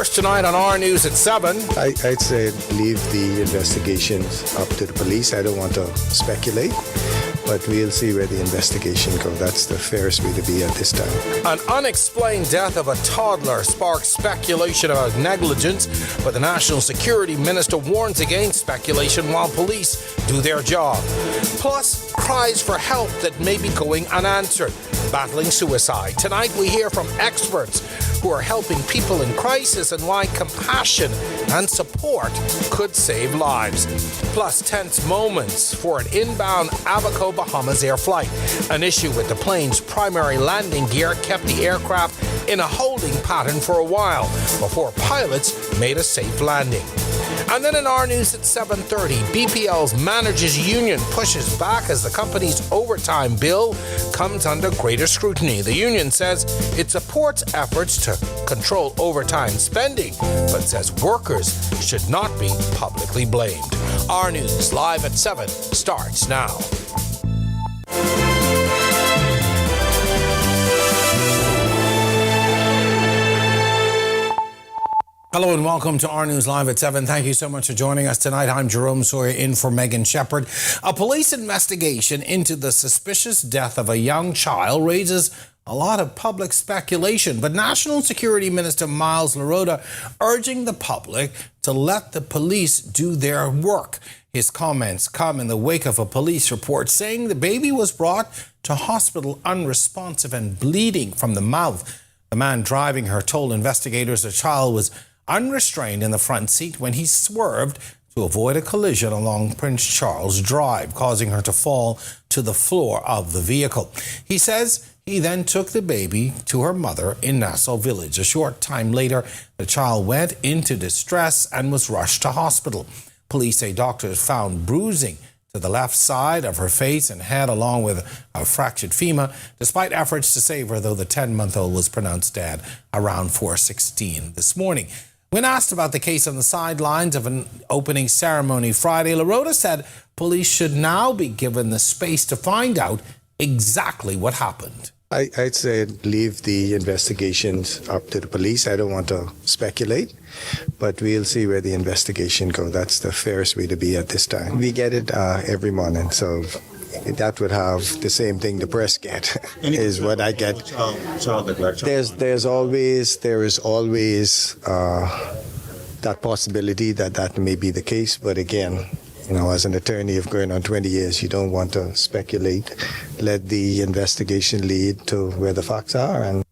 First tonight on our News at 7. I'd say leave the investigations up to the police. I don't want to speculate, but we'll see where the investigation goes. That's the fairest way to be at this time. An unexplained death of a toddler sparks speculation about negligence, but the National Security Minister warns against speculation while police do their job. Plus, cries for help that may be going unanswered. Battling suicide. Tonight we hear from experts who are helping people in crisis and why compassion and support could save lives. Plus, tense moments for an inbound Abaco, Bahamas air flight. An issue with the plane's primary landing gear kept the aircraft in a holding pattern for a while before pilots made a safe landing. And then in our News at 7:30, BPL's Managers Union pushes back as the company's overtime bill comes under greater scrutiny. The union says it supports efforts to control overtime spending, but says workers should not be publicly blamed. Our News live at 7 starts now. Hello and welcome to our News Live at 7. Thank you so much for joining us tonight. I'm Jerome Sawyer in for Megan Shepherd. A police investigation into the suspicious death of a young child raises a lot of public speculation, but National Security Minister Myles Laroda urging the public to let the police do their work. His comments come in the wake of a police report saying the baby was brought to hospital unresponsive and bleeding from the mouth. The man driving her told investigators the child was unrestrained in the front seat when he swerved to avoid a collision along Prince Charles Drive, causing her to fall to the floor of the vehicle. He says he then took the baby to her mother in Nassau Village. A short time later, the child went into distress and was rushed to hospital. Police say doctors found bruising to the left side of her face and head, along with a fractured femur, despite efforts to save her, though the 10-month-old was pronounced dead around 4:16 this morning. When asked about the case on the sidelines of an opening ceremony Friday, Laroda said police should now be given the space to find out exactly what happened. I'd say leave the investigations up to the police. I don't want to speculate, but we'll see where the investigation goes. That's the fairest way to be at this time. We get it every morning, so that would have the same thing the press get is what I get. There is always that possibility that may be the case, but again, as an attorney of going on 20 years, you don't want to speculate. Let the investigation lead to where the facts are. And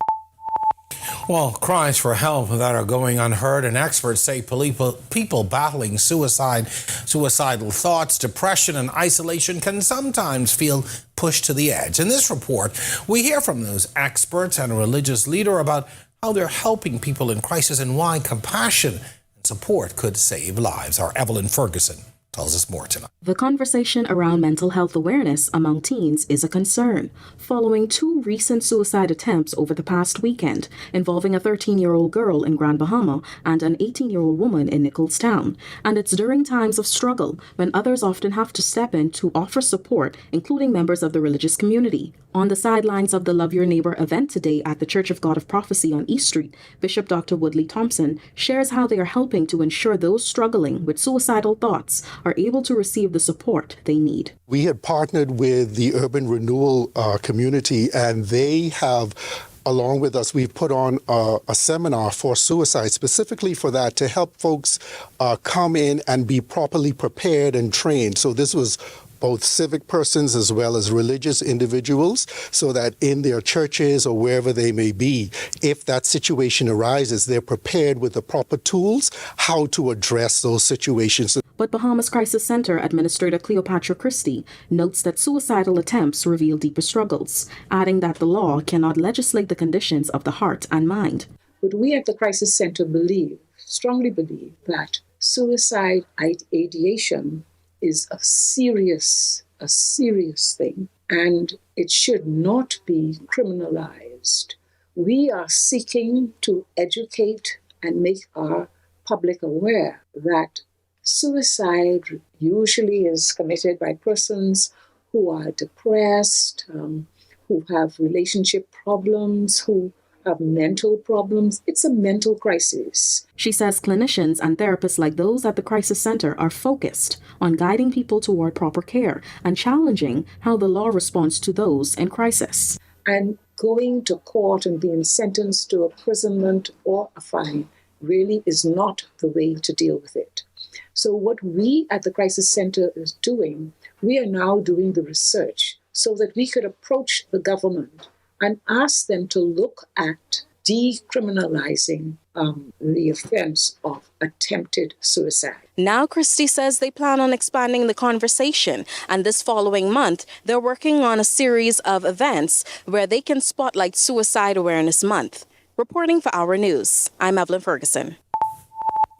well, cries for help that are going unheard, and experts say people battling suicidal thoughts, depression, and isolation can sometimes feel pushed to the edge. In this report, we hear from those experts and a religious leader about how they're helping people in crisis and why compassion and support could save lives. Our Evelyn Ferguson tells us more tonight. The conversation around mental health awareness among teens is a concern, following two recent suicide attempts over the past weekend involving a 13-year-old girl in Grand Bahama and an 18-year-old woman in Nicholstown. And it's during times of struggle when others often have to step in to offer support, including members of the religious community. On the sidelines of the Love Your Neighbor event today at the Church of God of Prophecy on East Street, Bishop Dr. Woodley Thompson shares how they are helping to ensure those struggling with suicidal thoughts are able to receive the support they need. We had partnered with the Urban Renewal community, and they have, along with us, we've put on a seminar for suicide, specifically for that, to help folks come in and be properly prepared and trained. So this was both civic persons as well as religious individuals, so that in their churches or wherever they may be, if that situation arises, they're prepared with the proper tools, how to address those situations. But Bahamas Crisis Center Administrator Cleopatra Christie notes that suicidal attempts reveal deeper struggles, adding that the law cannot legislate the conditions of the heart and mind. But we at the Crisis Center strongly believe that suicide ideation is a serious thing, and it should not be criminalized. We are seeking to educate and make our public aware that suicide usually is committed by persons who are depressed, who have relationship problems, who have mental problems. It's a mental crisis. She says clinicians and therapists like those at the crisis center are focused on guiding people toward proper care and challenging how the law responds to those in crisis. And going to court and being sentenced to imprisonment or a fine really is not the way to deal with it. So what we at the crisis center is doing, we are now doing the research so that we could approach the government and ask them to look at decriminalizing the offense of attempted suicide. Now, Christie says they plan on expanding the conversation, and this following month, they're working on a series of events where they can spotlight Suicide Awareness Month. Reporting for Our News, I'm Evelyn Ferguson.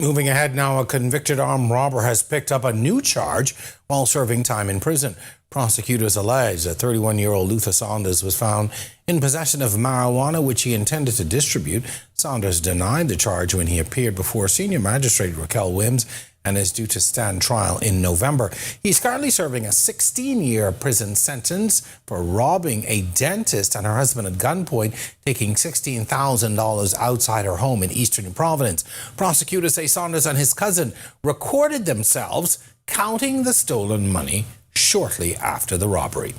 Moving ahead now, a convicted armed robber has picked up a new charge while serving time in prison. Prosecutors allege that 31-year-old Luther Saunders was found in possession of marijuana, which he intended to distribute. Saunders denied the charge when he appeared before senior magistrate Raquel Wims and is due to stand trial in November. He's currently serving a 16-year prison sentence for robbing a dentist and her husband at gunpoint, taking $16,000 outside her home in eastern Providence. Prosecutors say Saunders and his cousin recorded themselves counting the stolen money shortly after the robbery.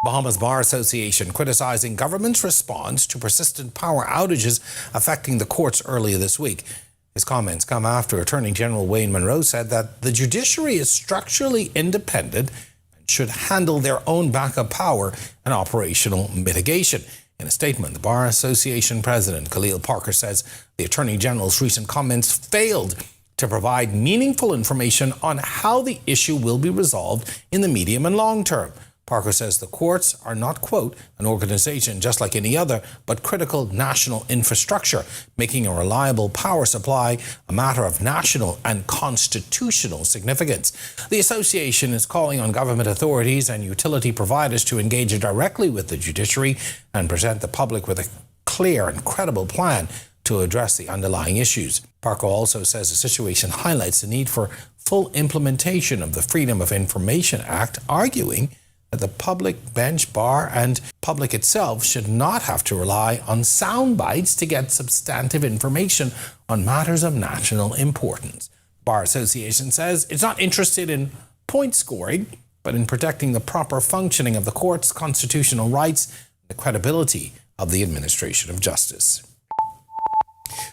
Bahamas Bar Association criticizing government's response to persistent power outages affecting the courts earlier this week. His comments come after Attorney General Wayne Monroe said that the judiciary is structurally independent and should handle their own backup power and operational mitigation. In a statement, the Bar Association President Khalil Parker says the Attorney General's recent comments failed to provide meaningful information on how the issue will be resolved in the medium and long term. Parker says the courts are not, quote, an organization just like any other, but critical national infrastructure, making a reliable power supply a matter of national and constitutional significance. The association is calling on government authorities and utility providers to engage directly with the judiciary and present the public with a clear and credible plan to address the underlying issues. Parker also says the situation highlights the need for full implementation of the Freedom of Information Act, arguing that the public bench, bar, and public itself should not have to rely on sound bites to get substantive information on matters of national importance. Bar Association says it's not interested in point scoring, but in protecting the proper functioning of the courts, constitutional rights, and the credibility of the administration of justice.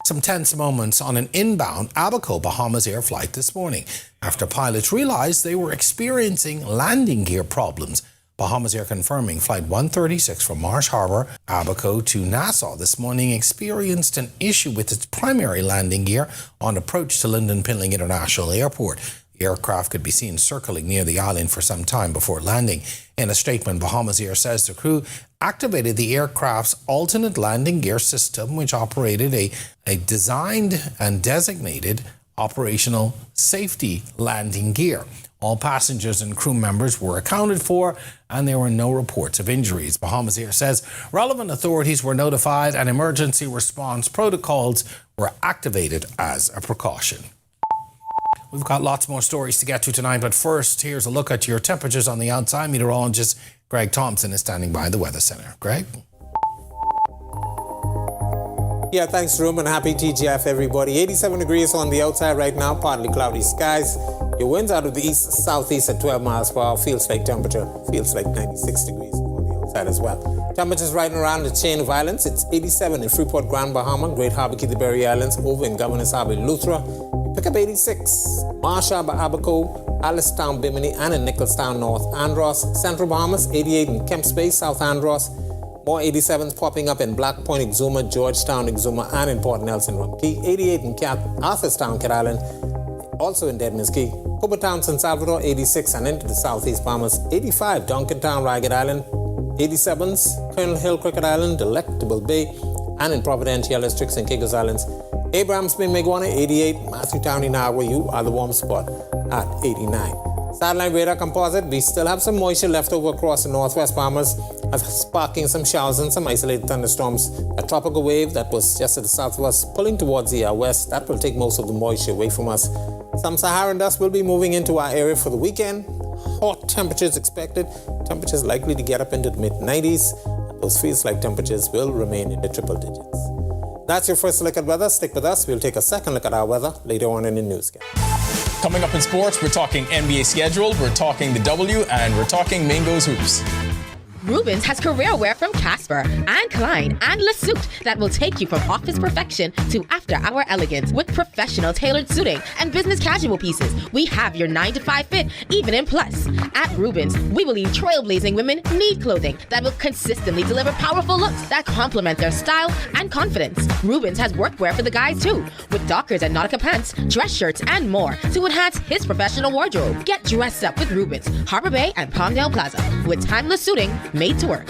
Some tense moments on an inbound Abaco, Bahamas Air flight this morning after pilots realized they were experiencing landing gear problems. Bahamas Air confirming Flight 136 from Marsh Harbor, Abaco to Nassau this morning experienced an issue with its primary landing gear on approach to Lyndon Pinling International Airport. The aircraft could be seen circling near the island for some time before landing. In a statement, Bahamas Air says the crew activated the aircraft's alternate landing gear system, which operated a designed and designated operational safety landing gear. All passengers and crew members were accounted for, and there were no reports of injuries. Bahamas Air says relevant authorities were notified and emergency response protocols were activated as a precaution. We've got lots more stories to get to tonight, but first, here's a look at your temperatures on the outside. Meteorologist Greg Thompson is standing by the Weather Center. Greg? Yeah, thanks, Jerome, and happy TGF, everybody. 87 degrees on the outside right now, partly cloudy skies. Your winds out of the east-southeast at 12 miles per hour. Feels like 96 degrees on the outside as well. Temperatures right around the chain of islands. It's 87 in Freeport, Grand Bahama, Great Harbour, Key, the Berry Islands, over in Governor's Harbour, Luthra. Pick up 86. Marsh Harbor, Abaco, Alistown, Bimini, and in Nicholstown, North Andros. Central Bahamas, 88 in Kemp Space, South Andros. More 87s popping up in Black Point, Exuma, Georgetown, Exuma, and in Port Nelson, Rum Key. 88 in Arthurstown, Cat Island, also in Deadman's Key. Hobart, San Salvador, 86, and into the southeast Bahamas. 85, Duncantown, Ragged Island. 87s, Colonel Hill, Cricket Island, Delectable Bay, and in Providencial Districts and Caicos Islands. Abrams Bay, Meguana, 88. Matthew Town, Inagua, you are the warm spot at 89. Satellite radar composite, we still have some moisture left over across the northwest Bahamas, sparking some showers and some isolated thunderstorms. A tropical wave that was just to the south of us, pulling towards the west, that will take most of the moisture away from us. Some Saharan dust will be moving into our area for the weekend. Hot temperatures expected. Temperatures likely to get up into the mid-90s. those feels like temperatures will remain in the triple digits. That's your first look at weather. Stick with us. We'll take a second look at our weather later on in the newscast. Coming up in sports, we're talking NBA schedule, we're talking the W, and we're talking Mingo's Hoops. Rubens has career wear from Casper and Klein and Le Suit that will take you from office perfection to after-hour elegance with professional tailored suiting and business casual pieces. We have your 9-to-5 fit, even in plus. At Rubens, we believe trailblazing women need clothing that will consistently deliver powerful looks that complement their style and confidence. Rubens has workwear for the guys too, with Dockers and Nautica pants, dress shirts, and more to enhance his professional wardrobe. Get dressed up with Rubens, Harbor Bay and Palmdale Plaza, with timeless suiting made to work.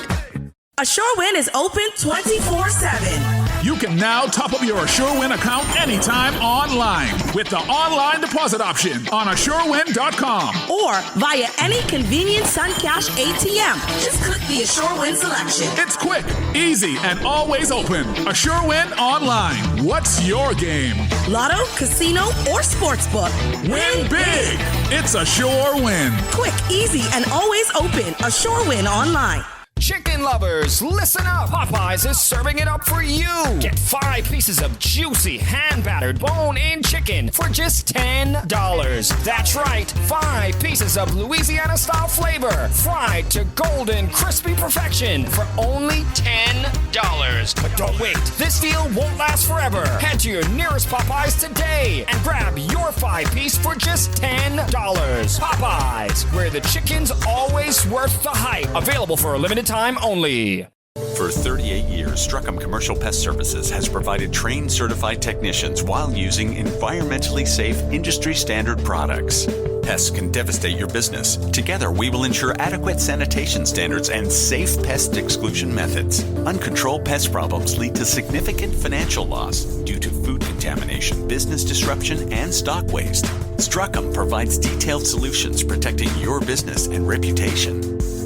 A Sure Win is open 24/7. You can now top up your Sure Win account anytime online with the online deposit option on AssureWin.com. Or via any convenient Sun Cash ATM. Just click the Assure Win selection. It's quick, easy, and always open. Assure Win online. What's your game? Lotto, casino, or sportsbook. Win big. It's a Sure Win. Quick, easy, and always open. Assure Win online. Chicken lovers, listen up. Popeyes is serving it up for you. Get 5 pieces of juicy, hand-battered, bone-in chicken for just $10. That's right, 5 pieces of Louisiana-style flavor, fried to golden, crispy perfection for only $10. But don't wait, this deal won't last forever. Head to your nearest Popeyes today and grab your 5-piece for just $10. Popeyes, where the chicken's always worth the hype. Available for a limited time only. For 38 years, Struckham Commercial Pest Services has provided trained certified technicians while using environmentally safe, industry-standard products. Pests can devastate your business. Together, we will ensure adequate sanitation standards and safe pest exclusion methods. Uncontrolled pest problems lead to significant financial loss due to food contamination, business disruption, and stock waste. Struckham provides detailed solutions protecting your business and reputation.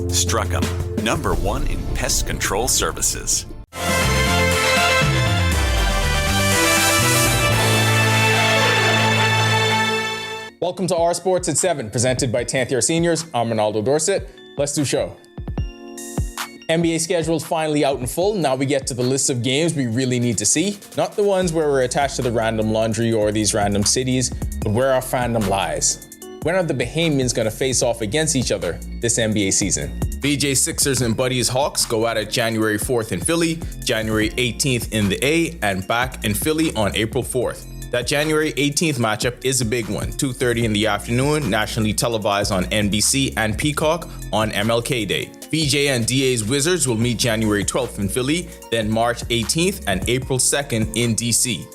Struckham, #1 in pest control services. Welcome to Our Sports at 7, presented by 10th Year Seniors. I'm Ronaldo Dorset. Let's do show. NBA schedule's finally out in full. Now we get to the list of games we really need to see. Not the ones where we're attached to the random laundry or these random cities, but where our fandom lies. When are the Bahamians going to face off against each other this NBA season? BJ Sixers and Buddies Hawks go at it January 4th in Philly, January 18th in the A, and back in Philly on April 4th. That January 18th matchup is a big one, 2:30 in the afternoon, nationally televised on NBC and Peacock on MLK Day. BJ and DA's Wizards will meet January 12th in Philly, then March 18th and April 2nd in DC.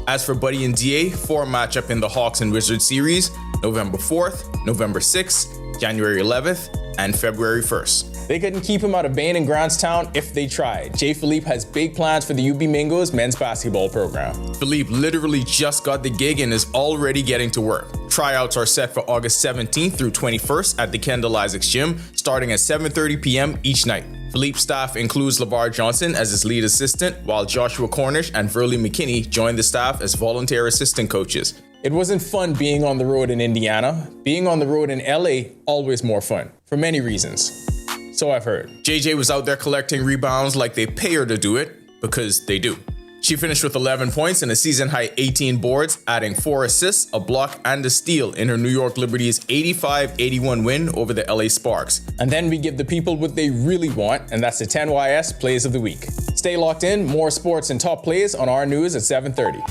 As for Buddy and DA, 4 matchup in the Hawks and Wizards series, November 4th, November 6th, January 11th, and February 1st. They couldn't keep him out of Bain and Grantstown if they tried. Jay Philippe has big plans for the UB Mingos men's basketball program. Philippe literally just got the gig and is already getting to work. Tryouts are set for August 17th through 21st at the Kendall Isaacs Gym, starting at 7:30 p.m. each night. Philippe's staff includes LeVar Johnson as his lead assistant, while Joshua Cornish and Verley McKinney join the staff as volunteer assistant coaches. It wasn't fun being on the road in Indiana. Being on the road in LA, always more fun, for many reasons. So I've heard. JJ was out there collecting rebounds like they pay her to do it, because they do. She finished with 11 points and a season-high 18 boards, adding 4 assists, a block, and a steal in her New York Liberty's 85-81 win over the LA Sparks. And then we give the people what they really want, and that's the 10YS Plays of the Week. Stay locked in, more sports and top plays on our news at 7:30.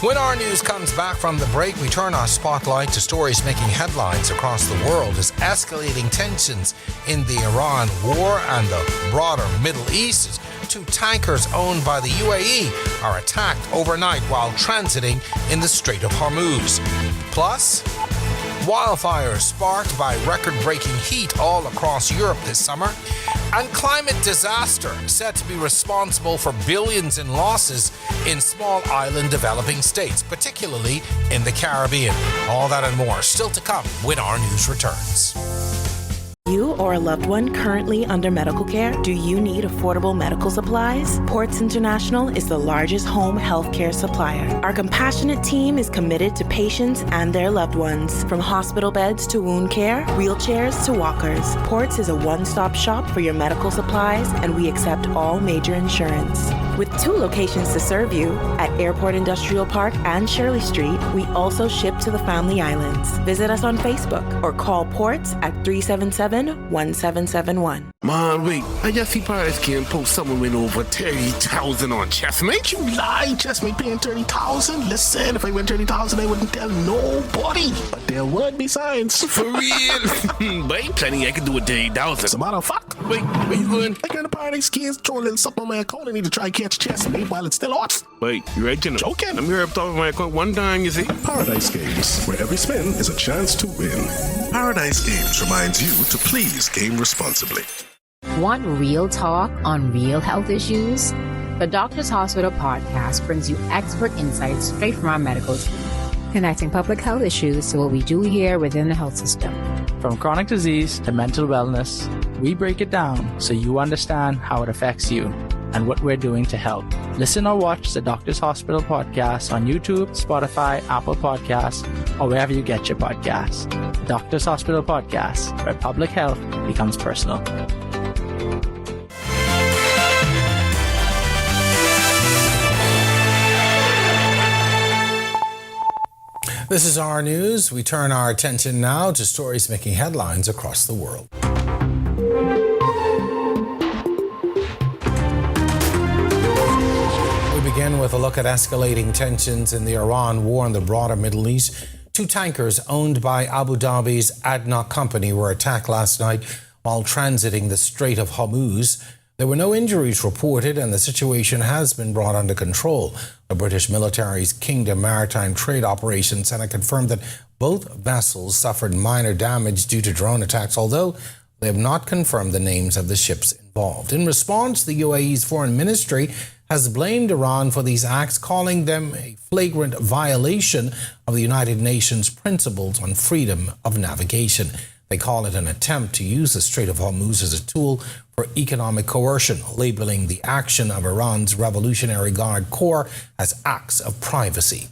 When our news comes back from the break, we turn our spotlight to stories making headlines across the world as escalating tensions in the Iran war and the broader Middle East as 2 tankers owned by the UAE are attacked overnight while transiting in the Strait of Hormuz. Plus, wildfires sparked by record-breaking heat all across Europe this summer, and climate disaster said to be responsible for billions in losses in small island developing states, particularly in the Caribbean. All that and more still to come when our news returns. You or a loved one currently under medical care? Do you need affordable medical supplies? Ports International is the largest home healthcare supplier. Our compassionate team is committed to patients and their loved ones. From hospital beds to wound care, wheelchairs to walkers, Ports is a one-stop shop for your medical supplies, and we accept all major insurance. With 2 locations to serve you, at Airport Industrial Park and Shirley Street, we also ship to the Family Islands. Visit us on Facebook or call Ports at 377-1771. Man, wait, I just see Paradise King post someone win over 30,000 on Chessmate. Ain't you lying? Chessmate paying 30,000? Listen, if I win 30,000, I wouldn't tell nobody. But there would be signs. For real? But ain't plenty I can do with 30,000. As a matter of fact, wait, where you going? I got the Paradise Kings throw a little something on my account. I need to try and catch Chessmate while it's still off. Wait, you right, Jenna? Okay, I'm here up top of my account one time, you see? Paradise Games, where every spin is a chance to win. Paradise Games reminds you to please game responsibly. Want real talk on real health issues? The Doctors Hospital podcast brings you expert insights straight from our medical team, connecting public health issues to what we do here within the health system. From chronic disease to mental wellness, we break it down so you understand how it affects you and what we're doing to help. Listen or watch the Doctors Hospital podcast on YouTube, Spotify, Apple Podcasts, or wherever you get your podcasts. Doctors Hospital Podcast, where public health becomes personal. This is our news. We turn our attention now to stories making headlines across the world. We begin with a look at escalating tensions in the Iran war and the broader Middle East. 2 tankers owned by Abu Dhabi's ADNOC company were attacked last night while transiting the Strait of Hormuz. There were no injuries reported, and the situation has been brought under control. The British military's Kingdom Maritime Trade Operations Center confirmed that both vessels suffered minor damage due to drone attacks, although they have not confirmed the names of the ships involved. In response, the UAE's foreign ministry has blamed Iran for these acts, calling them a flagrant violation of the United Nations principles on freedom of navigation. They call it an attempt to use the Strait of Hormuz as a tool for economic coercion, labeling the action of Iran's Revolutionary Guard Corps as acts of privacy.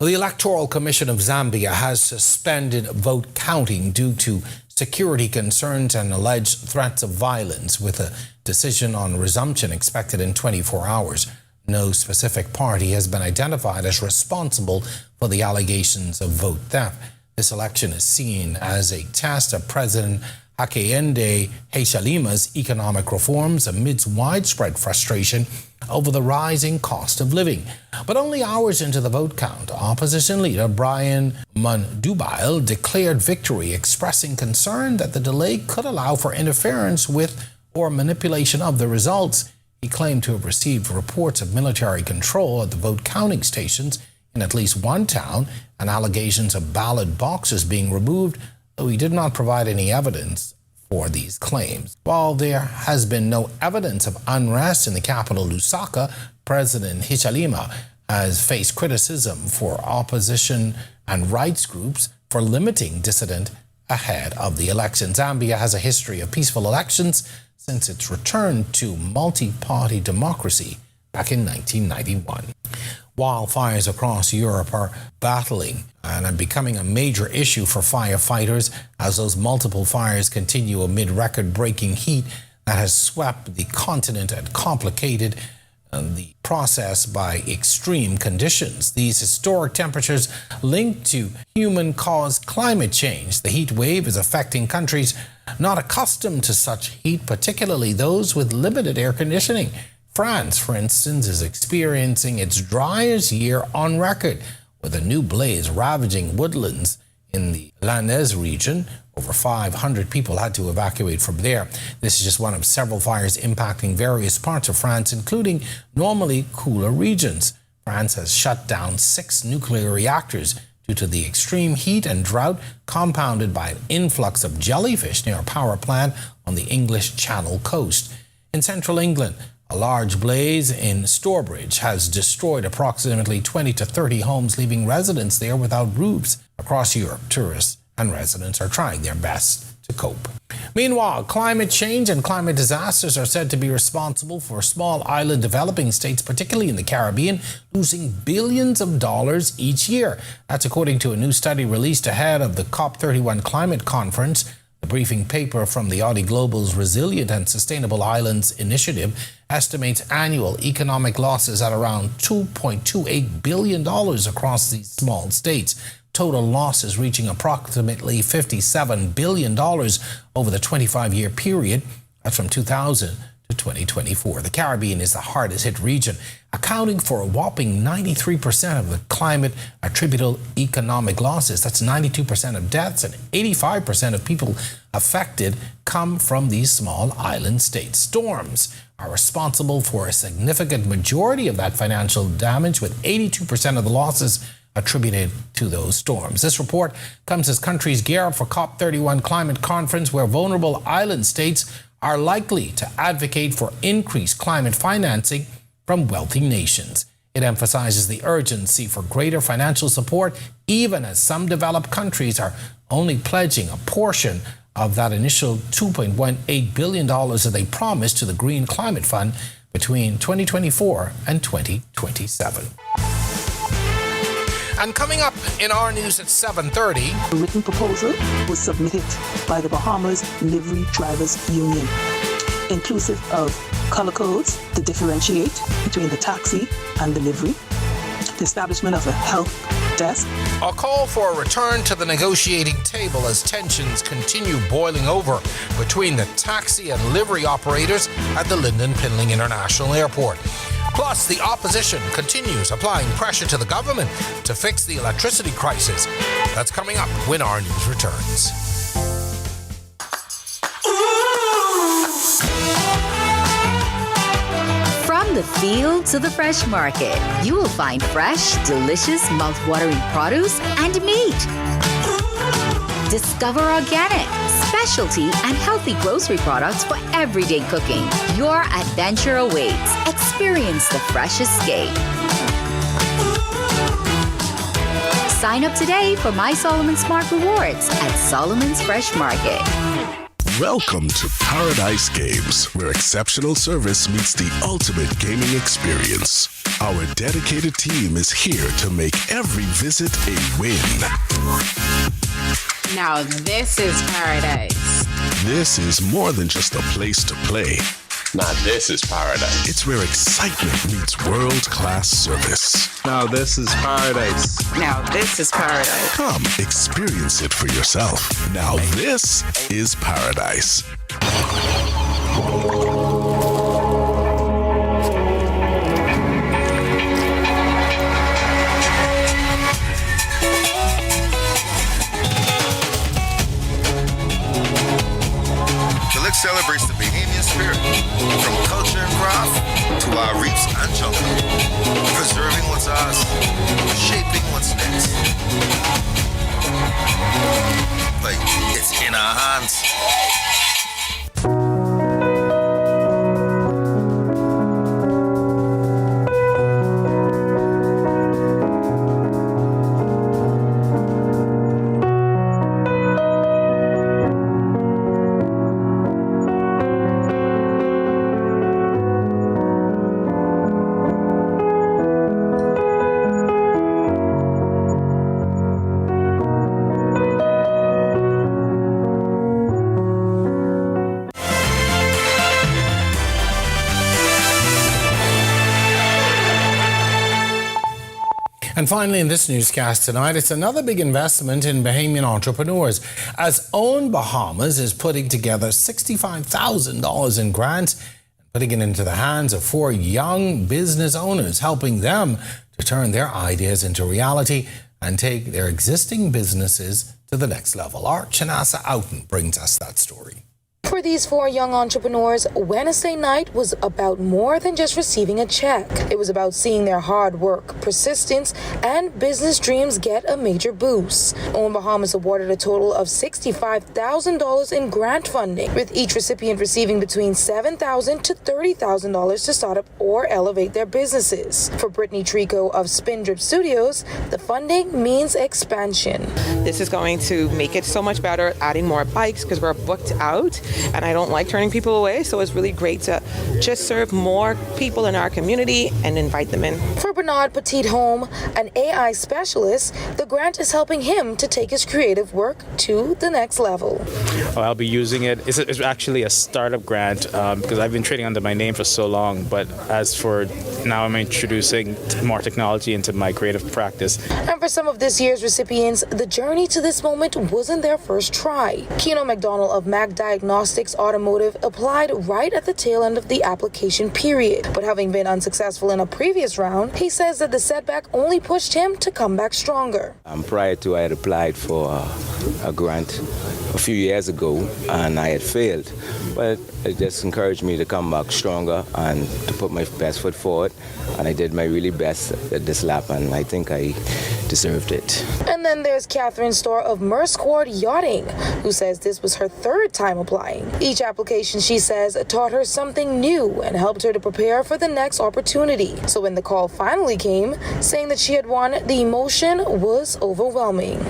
The Electoral Commission of Zambia has suspended vote counting due to security concerns and alleged threats of violence, with a decision on resumption expected in 24 hours. No specific party has been identified as responsible for the allegations of vote theft. This election is seen as a test of President Hakainde Hichilema's economic reforms amidst widespread frustration over the rising cost of living. But only hours into the vote count, opposition leader Brian Mundubile declared victory, expressing concern that the delay could allow for interference with or manipulation of the results. He claimed to have received reports of military control at the vote counting stations in at least one town and allegations of ballot boxes being removed, though he did not provide any evidence for these claims. While there has been no evidence of unrest in the capital, Lusaka, President Hichilema has faced criticism for opposition and rights groups for limiting dissident ahead of the election. Zambia has a history of peaceful elections since its return to multi-party democracy back in 1991. Wildfires across Europe are battling and are becoming a major issue for firefighters as those multiple fires continue amid record-breaking heat that has swept the continent and complicated the process by extreme conditions. These historic temperatures linked to human-caused climate change. The heat wave is affecting countries not accustomed to such heat, particularly those with limited air conditioning. France, for instance, is experiencing its driest year on record, with a new blaze ravaging woodlands in the Landes region. Over 500 people had to evacuate from there. This is just one of several fires impacting various parts of France, including normally cooler regions. France has shut down 6 nuclear reactors due to the extreme heat and drought, compounded by an influx of jellyfish near a power plant on the English Channel coast. In central England, a large blaze in Stourbridge has destroyed approximately 20 to 30 homes, leaving residents there without roofs. Across Europe, tourists and residents are trying their best to cope. Meanwhile, climate change and climate disasters are said to be responsible for small island developing states, particularly in the Caribbean, losing billions of dollars each year. That's according to a new study released ahead of the COP31 climate conference. The briefing paper from the Audi Global's Resilient and Sustainable Islands Initiative estimates annual economic losses at around $2.28 billion across these small states. Total losses reaching approximately $57 billion over the 25-year period. That's from 2000 to 2024. The Caribbean is the hardest hit region, accounting for a whopping 93% of the climate attributable economic losses. That's 92% of deaths, and 85% of people affected come from these small island states. Storms are responsible for a significant majority of that financial damage, with 82% of the losses attributed to those storms. This report comes as countries gear up for COP31 climate conference, where vulnerable island states are likely to advocate for increased climate financing from wealthy nations. It emphasizes the urgency for greater financial support, even as some developed countries are only pledging a portion of that initial $2.18 billion that they promised to the Green Climate Fund between 2024 and 2027. And coming up in our news at 7:30... A written proposal was submitted by the Bahamas Livery Drivers Union, inclusive of color codes to differentiate between the taxi and the livery, the establishment of a help desk. A call for a return to the negotiating table as tensions continue boiling over between the taxi and livery operators at the Lynden Pinling International Airport. Plus, the opposition continues applying pressure to the government to fix the electricity crisis. That's coming up when our news returns. From the field to the fresh market, you will find fresh, delicious, mouth-watering produce and meat. Discover organic, specialty, and healthy grocery products for everyday cooking. Your adventure awaits. Experience the fresh escape. Sign up today for My Solomon Smart Rewards at Solomon's Fresh Market. Welcome to Paradise Games, where exceptional service meets the ultimate gaming experience. Our dedicated team is here to make every visit a win. Now this is paradise. This is more than just a place to play. Now this is paradise. It's where excitement meets world-class service. Now this is paradise. Now this is paradise. Come, experience it for yourself. Now this is paradise. Celebrates the Bahamian spirit, from culture and craft to our reefs and jungle, preserving what's ours, shaping what's next. Like, it's in our hands. And finally, in this newscast tonight, it's another big investment in Bahamian entrepreneurs, as Own Bahamas is putting together $65,000 in grants and putting it into the hands of 4 young business owners, helping them to turn their ideas into reality and take their existing businesses to the next level. Our Chanasa Outen brings us that story. For these 4 young entrepreneurs, Wednesday night was about more than just receiving a check. It was about seeing their hard work, persistence, and business dreams get a major boost. OWN Bahamas awarded a total of $65,000 in grant funding, with each recipient receiving between $7,000 to $30,000 to start up or elevate their businesses. For Brittany Trico of Spin Drip Studios, the funding means expansion. This is going to make it so much better, adding more bikes because we're booked out and I don't like turning people away. So it's really great to just serve more people in our community and invite them in. For Bernard Petit-Home, an AI specialist, the grant is helping him to take his creative work to the next level. I'll be using it. It's actually a startup grant because I've been trading under my name for so long. But as for now, I'm introducing more technology into my creative practice. And for some of this year's recipients, the journey to this moment wasn't their first try. Keno McDonald of Mac Diagnostics Automotive applied right at the tail end of the application period. But having been unsuccessful in a previous round, he says that the setback only pushed him to come back stronger. Prior to, I had applied for a grant a few years ago and I had failed. But it just encouraged me to come back stronger and to put my best foot forward. And I did my really best at this lap, and I think I deserved it. And then there's Catherine Storr of Merskord Yachting, who says this was her 3rd time applying. Each application, she says, taught her something new and helped her to prepare for the next opportunity. So when the call finally came, saying that she had won, the emotion was overwhelming.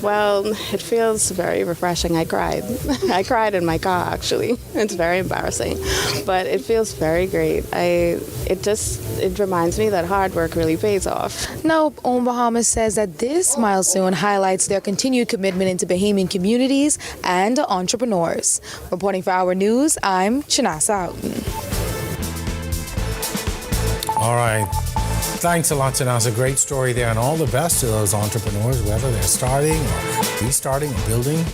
Well, it feels very refreshing. I cried. I cried in my car, actually. It's very embarrassing, but it feels very great. It reminds me that hard work really pays off. Now, OWN Bahamas says that this milestone highlights their continued commitment into Bahamian communities and entrepreneurs. Reporting for Our News, I'm Chinasa Houghton. All right. Thanks a lot, Chinasa. Great story there, and all the best to those entrepreneurs, whether they're starting or restarting or building.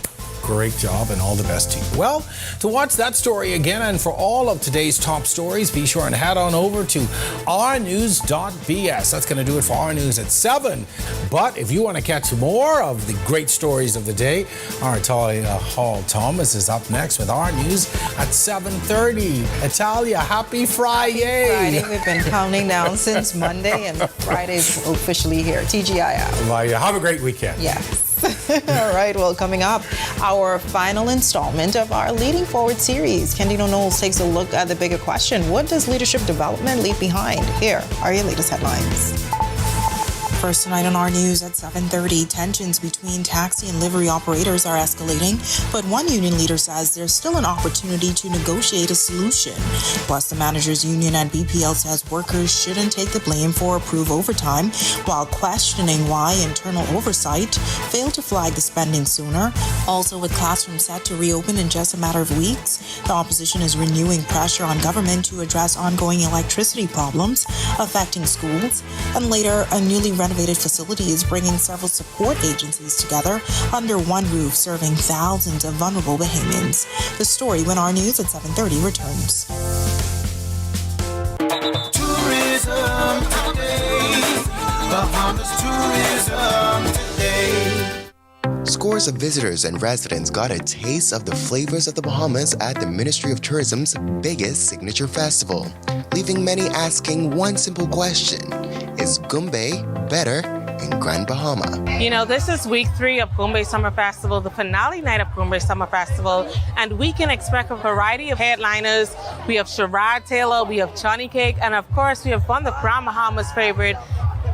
Great job, and all the best to you. Well, to watch that story again and for all of today's top stories, be sure and head on over to rnews.bs. That's going to do it for Our News at 7. But if you want to catch more of the great stories of the day, our Talia Hall Thomas is up next with Our News at 7:30. Italia, happy Friday! We've been counting down since Monday, and Friday's officially here. TGIF. Well, have a great weekend. Yes. All right, well, coming up, our final installment of our Leading Forward series. Candido Knowles takes a look at the bigger question: what does leadership development leave behind? Here are your latest headlines. First tonight on Our News at 7:30, tensions between taxi and livery operators are escalating, but one union leader says there's still an opportunity to negotiate a solution. Plus, the managers union at BPL says workers shouldn't take the blame for approved overtime, while questioning why internal oversight failed to flag the spending sooner. Also, with classrooms set to reopen in just a matter of weeks, the opposition is renewing pressure on government to address ongoing electricity problems affecting schools. And later, a newly renovated facility is bringing several support agencies together under one roof, serving thousands of vulnerable Bahamians. The story when Our News at 7:30 returns. Tourism today. Bahamas tourism today. Scores of visitors and residents got a taste of the flavors of the Bahamas at the Ministry of Tourism's biggest signature festival, leaving many asking one simple question: is Goombay better in Grand Bahama? You know, this is week 3 of Goombay Summer Festival, the finale night of Goombay Summer Festival, and we can expect a variety of headliners. We have Sherrod Taylor, we have Johnny Cake, and of course we have one of Grand Bahama's favorite,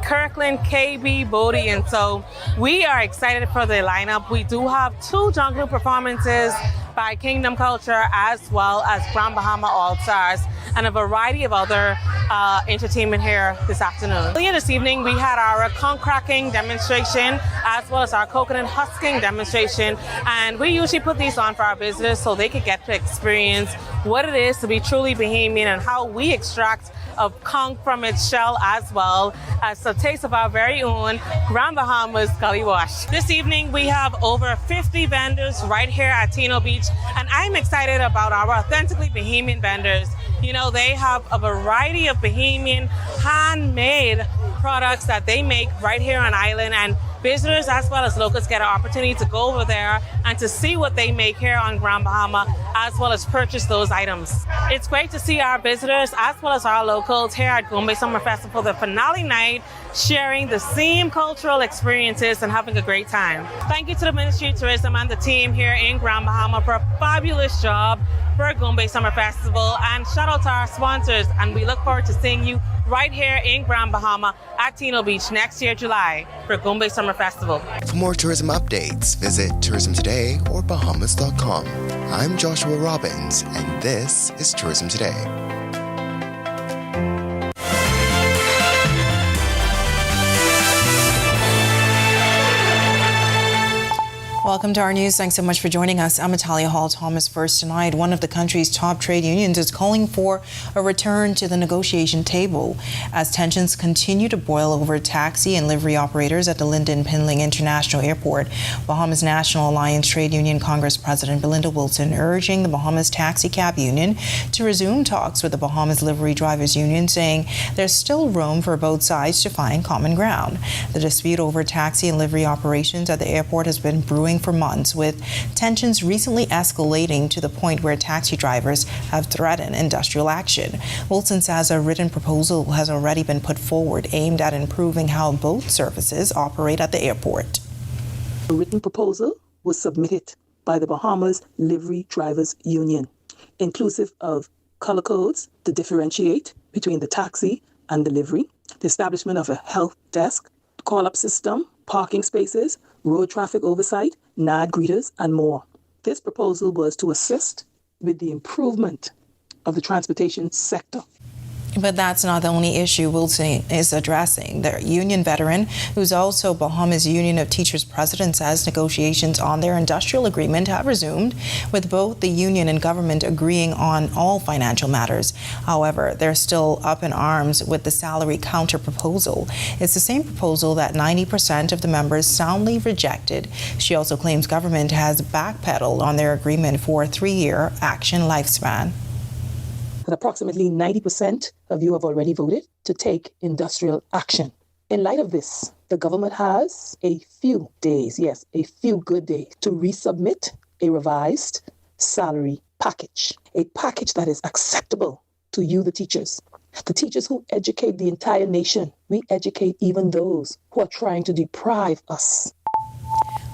Kirkland, KB, Bodie, and so we are excited for the lineup. We do have 2 jungle performances by Kingdom Culture as well as Grand Bahama All-Stars and a variety of other entertainment here this afternoon. Earlier this evening, we had our conch cracking demonstration as well as our coconut husking demonstration, and we usually put these on for our visitors so they could get to experience what it is to be truly Bahamian and how we extract of conch from its shell as well as a taste of our very own Grand Bahama's Gully Wash. This evening we have over 50 vendors right here at Tino Beach, and I'm excited about our authentically Bahamian vendors. You know, they have a variety of Bahamian handmade products that they make right here on island, and visitors as well as locals get an opportunity to go over there and to see what they make here on Grand Bahama, as well as purchase those items. It's great to see our visitors as well as our locals here at Gombe Summer Festival, the finale night, sharing the same cultural experiences and having a great time. Thank you to the Ministry of Tourism and the team here in Grand Bahama for a fabulous job for Gombe Summer Festival, and shout out to our sponsors, and we look forward to seeing you right here in Grand Bahama at Tino Beach next year, July, for Gombe Summer Festival. For more tourism updates, visit Tourism Today or Bahamas.com. I'm Joshua Robbins, and this is Tourism Today. Welcome to our news. Thanks so much for joining us. I'm Natalia Hall-Thomas. First tonight, one of the country's top trade unions is calling for a return to the negotiation table as tensions continue to boil over taxi and livery operators at the Lynden Pinling International Airport. Bahamas National Alliance Trade Union Congress President Belinda Wilson urging the Bahamas Taxi Cab Union to resume talks with the Bahamas Livery Drivers Union, saying there's still room for both sides to find common ground. The dispute over taxi and livery operations at the airport has been brewing for months, with tensions recently escalating to the point where taxi drivers have threatened industrial action. Wilson says a written proposal has already been put forward aimed at improving how both services operate at the airport. A written proposal was submitted by the Bahamas Livery Drivers Union, inclusive of color codes to differentiate between the taxi and the livery, the establishment of a help desk, call-up system, parking spaces, road traffic oversight, NAD greeters, and more. This proposal was to assist with the improvement of the transportation sector. But that's not the only issue Wilson is addressing. The union veteran, who's also Bahamas Union of Teachers president, says negotiations on their industrial agreement have resumed, with both the union and government agreeing on all financial matters. However, they're still up in arms with the salary counter proposal. It's the same proposal that 90% of the members soundly rejected. She also claims government has backpedaled on their agreement for a 3-year action lifespan. And approximately 90% of you have already voted to take industrial action. In light of this, the government has a few days, yes, a few good days, to resubmit a revised salary package, a package that is acceptable to you, the teachers who educate the entire nation. We educate even those who are trying to deprive us.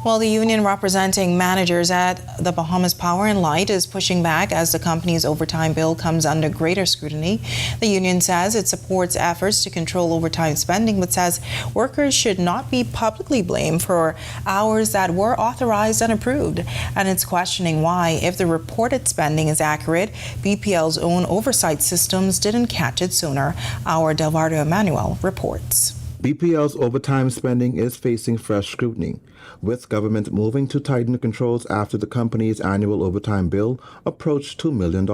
Well, the union representing managers at the Bahamas Power and Light is pushing back as the company's overtime bill comes under greater scrutiny. The union says it supports efforts to control overtime spending, but says workers should not be publicly blamed for hours that were authorized and approved. And it's questioning why, if the reported spending is accurate, BPL's own oversight systems didn't catch it sooner. Our Delvardo Emmanuel reports. BPL's overtime spending is facing fresh scrutiny, with government moving to tighten the controls after the company's annual overtime bill approached $2 million.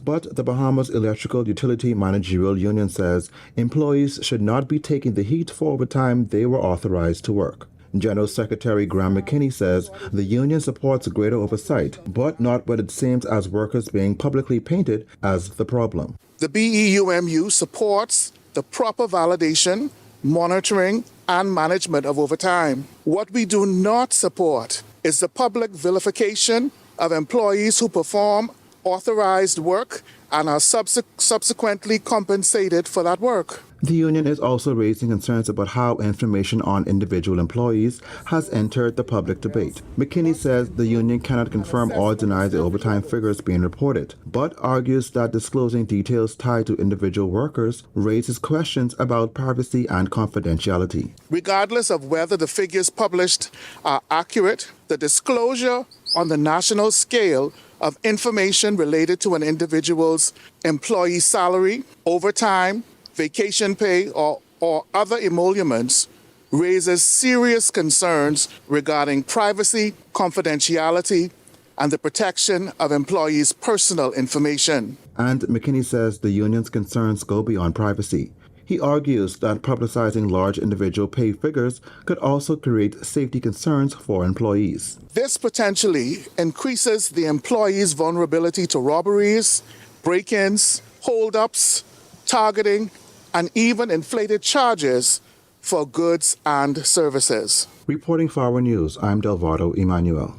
But the Bahamas Electrical Utility Managerial Union says employees should not be taking the heat for overtime they were authorized to work. General Secretary Graham McKinney says the union supports greater oversight, but not when it seems as workers being publicly painted as the problem. The BEUMU supports the proper validation, monitoring, and management of overtime. What we do not support is the public vilification of employees who perform authorized work and are subsequently compensated for that work. The union is also raising concerns about how information on individual employees has entered the public debate. McKinney says the union cannot confirm or deny the overtime figures being reported, but argues that disclosing details tied to individual workers raises questions about privacy and confidentiality. Regardless of whether the figures published are accurate, the disclosure on the national scale of information related to an individual's employee salary, overtime, vacation pay, or other emoluments raises serious concerns regarding privacy, confidentiality, and the protection of employees' personal information. And McKinney says the union's concerns go beyond privacy. He argues that publicizing large individual pay figures could also create safety concerns for employees. This potentially increases the employees' vulnerability to robberies, break-ins, hold-ups, targeting, and even inflated charges for goods and services. Reporting for our news, I'm Delvardo Emmanuel.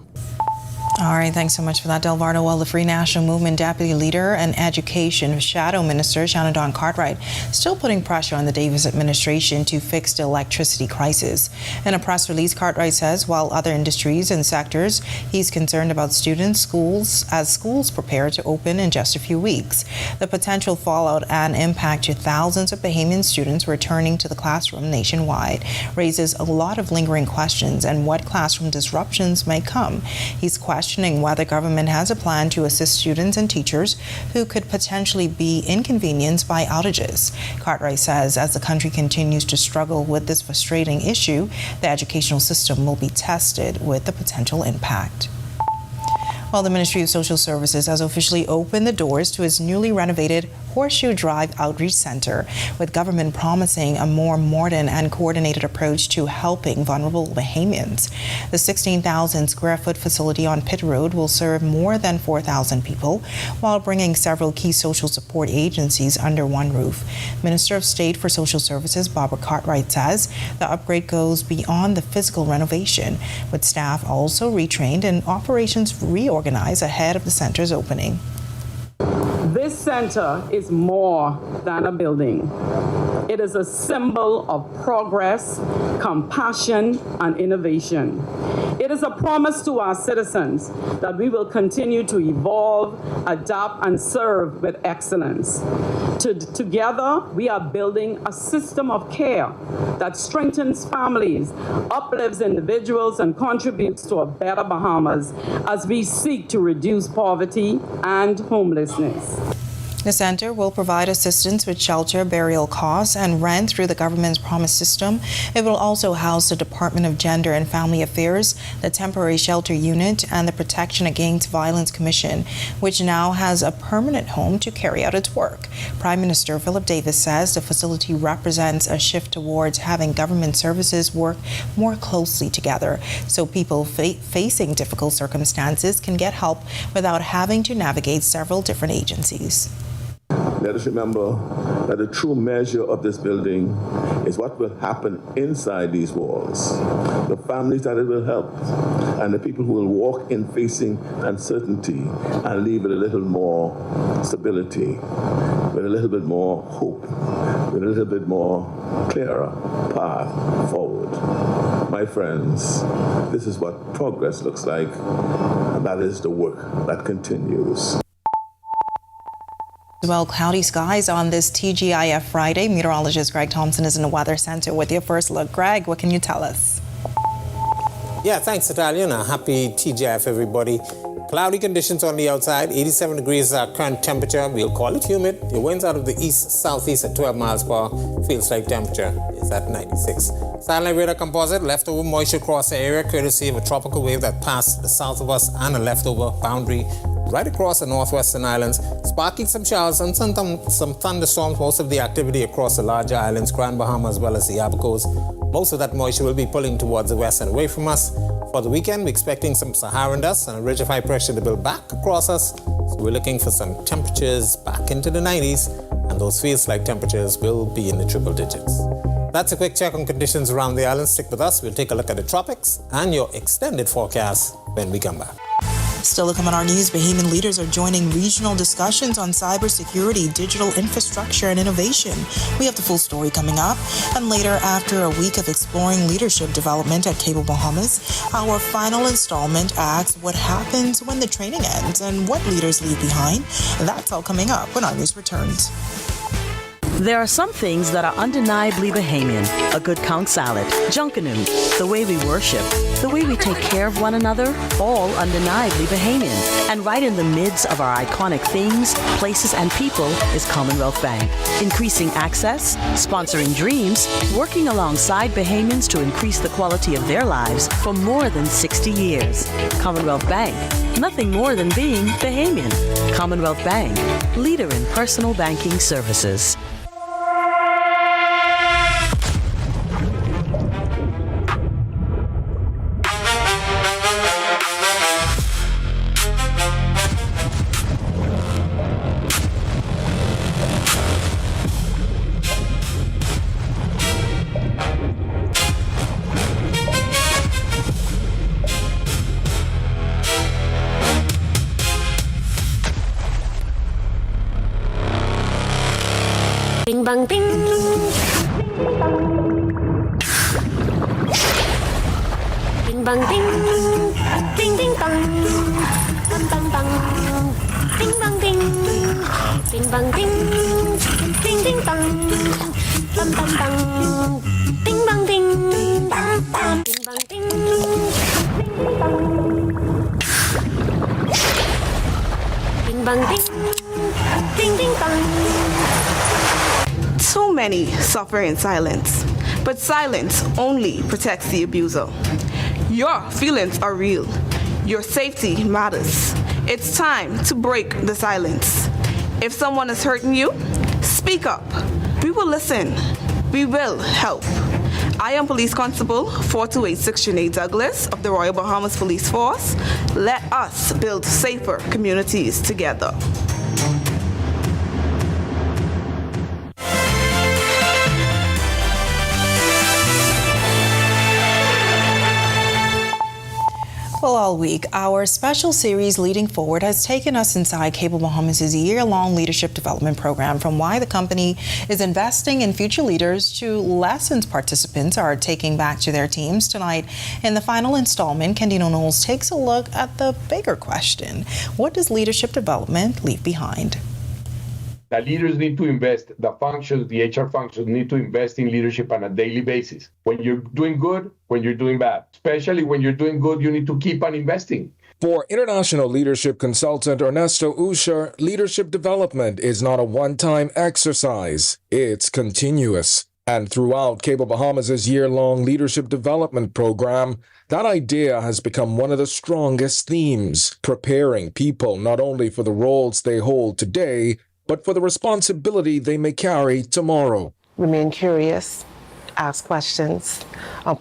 All right, thanks so much for that, Delvardo. Well, the Free National Movement Deputy Leader and Education Shadow Minister Shannon Dawn Cartwright still putting pressure on the Davis administration to fix the electricity crisis. In a press release, Cartwright says while other industries and sectors, he's concerned about schools prepare to open in just a few weeks. The potential fallout and impact to thousands of Bahamian students returning to the classroom nationwide raises a lot of lingering questions and what classroom disruptions may come. He's questioning whether government has a plan to assist students and teachers who could potentially be inconvenienced by outages. Cartwright says as the country continues to struggle with this frustrating issue, the educational system will be tested with the potential impact. Well, the Ministry of Social Services has officially opened the doors to its newly renovated Horseshoe Drive Outreach Center, with government promising a more modern and coordinated approach to helping vulnerable Bahamians. The 16,000 square foot facility on Pitt Road will serve more than 4,000 people, while bringing several key social support agencies under one roof. Minister of State for Social Services Barbara Cartwright says the upgrade goes beyond the physical renovation, with staff also retrained and operations reorganized ahead of the center's opening. This center is more than a building. It is a symbol of progress, compassion, and innovation. It is a promise to our citizens that we will continue to evolve, adapt, and serve with excellence. Together, we are building a system of care that strengthens families, uplifts individuals, and contributes to a better Bahamas as we seek to reduce poverty and homelessness. The center will provide assistance with shelter, burial costs, and rent through the government's Promise system. It will also house the Department of Gender and Family Affairs, the Temporary Shelter Unit, and the Protection Against Violence Commission, which now has a permanent home to carry out its work. Prime Minister Philip Davis says the facility represents a shift towards having government services work more closely together, so people facing difficult circumstances can get help without having to navigate several different agencies. Let us remember that the true measure of this building is what will happen inside these walls, the families that it will help, and the people who will walk in facing uncertainty and leave with a little more stability, with a little bit more hope, with a little bit more clearer path forward. My friends, this is what progress looks like, and that is the work that continues. Well, cloudy skies on this TGIF Friday. Meteorologist Greg Thompson is in the Weather Center with your first look. Greg, what can you tell us? Yeah, thanks, Natalia. Happy TGIF, everybody. Cloudy conditions on the outside. 87 degrees is our current temperature. We'll call it humid. The winds out of the east-southeast at 12 miles per hour. Feels like temperature is at 96. Satellite radar composite, leftover moisture across the area, courtesy of a tropical wave that passed the south of us and a leftover boundary right across the northwestern islands, sparking some showers and some thunderstorms. Most of the activity across the larger islands, Grand Bahama as well as the Abacos. Most of that moisture will be pulling towards the west and away from us. For the weekend, we're expecting some Saharan dust and a ridge of high pressure to build back across us. So we're looking for some temperatures back into the 90s, and those feels-like temperatures will be in the triple digits. That's a quick check on conditions around the island. Stick with us. We'll take a look at the tropics and your extended forecast when we come back. Still to come on our news, Bahamian leaders are joining regional discussions on cybersecurity, digital infrastructure, and innovation. We have the full story coming up. And later, after a week of exploring leadership development at Cable Bahamas, our final installment asks what happens when the training ends and what leaders leave behind. That's all coming up when our news returns. There are some things that are undeniably Bahamian. A good conch salad, junkanoo, the way we worship, the way we take care of one another, all undeniably Bahamian. And right in the midst of our iconic things, places, and people is Commonwealth Bank. Increasing access, sponsoring dreams, working alongside Bahamians to increase the quality of their lives for more than 60 years. Commonwealth Bank, nothing more than being Bahamian. Commonwealth Bank, leader in personal banking services. bang ding. Bing bang ding. Ding ding bang. Bang bang bang. Ding bang ding. Bing bang ding. Ding ding bang. Bam bam bang. Ding bang ding. Bam bam. Ding bang ding. Ding bang ding. Ding ding bang. Too many suffer in silence, but silence only protects the abuser. Your feelings are real. Your safety matters. It's time to break the silence. If someone is hurting you, speak up. We will listen. We will help. I am Police Constable 4286 Sinead Douglas of the Royal Bahamas Police Force. Let us build safer communities together. Well, all week, our special series Leading Forward has taken us inside Cable Bahamas' year-long leadership development program, from why the company is investing in future leaders to lessons participants are taking back to their teams. Tonight, in the final installment, Candino Knowles takes a look at the bigger question: what does leadership development leave behind? The leaders need to invest, the functions, the HR functions need to invest in leadership on a daily basis. When you're doing good, when you're doing bad. Especially when you're doing good, you need to keep on investing. For international leadership consultant Ernesto Usher, leadership development is not a one-time exercise. It's continuous. And throughout Cable Bahamas' year-long leadership development program, that idea has become one of the strongest themes, preparing people not only for the roles they hold today, but for the responsibility they may carry tomorrow. Remain curious, ask questions,